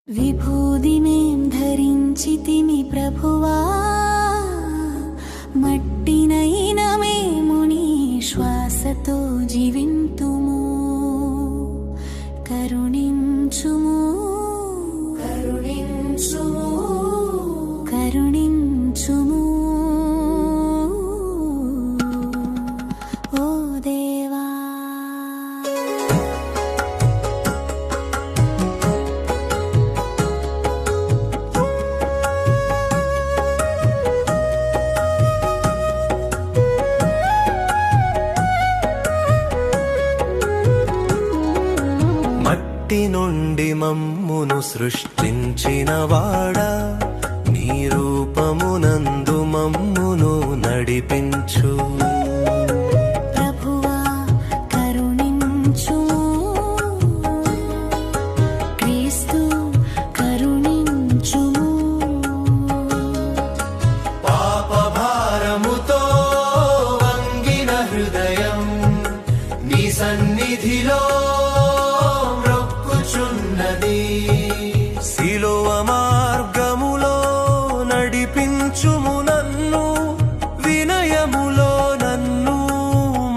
విభూదిమేం ధరించితిమి ప్రభువా, మట్టినైన మేము నీ శ్వాసతో జీవింతుము. కరుణించుము కరుణించుము కరుణించుము ఓ దేవా. మట్టి నుండి మమ్మును సృష్టించిన వాడా, నీ రూపమునందు మమ్మును నడిపించు. ప్రభువా కరుణించుము, క్రీస్తు కరుణించుము. పాప భారముతో వంగిన హృదయం నీ సన్నిధిలో శిలువ మార్గములో నడిపించుము నన్ను, వినయములో నన్ను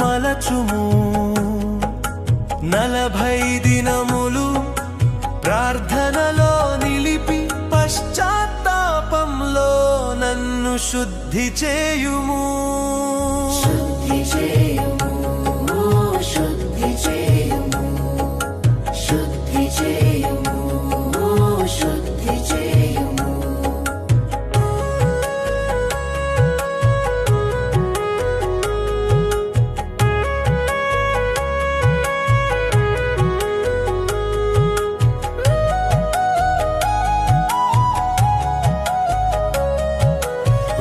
మలచుము. 40 దినములు ప్రార్థనలో నిలిపి పశ్చాత్తాపంలో నన్ను శుద్ధి చేయుము. శుద్ధి చేయుము, శుద్ధి చేయుము, శుద్ధి చేయుము, శుద్ధి చేయుము.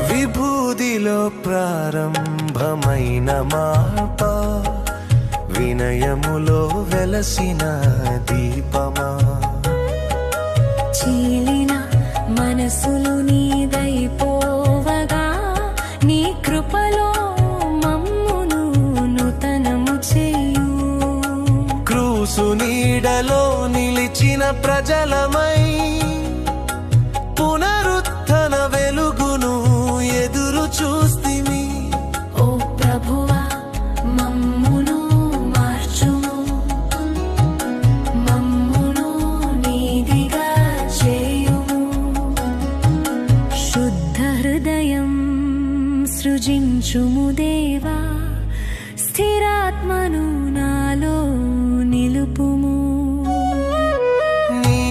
విభూదిలో ప్రారంభమైన మార్ప, వినయములో వెలసిన దీపమా. చీలిన మనసులు నీదైపోవగా, నీ కృపలో మమ్మును నూతనము చేయు. క్రూసు నీడలో నిలిచిన ప్రజలమై పునరుత్థన వెలుగును ఎదురు చూస్తిమి. ఓ ప్రభువా మమ్మును మార్చుము, మమ్మును నీదిగా చేయుము. శుద్ధ హృదయం సృజించుము దేవా, స్థిరాత్మను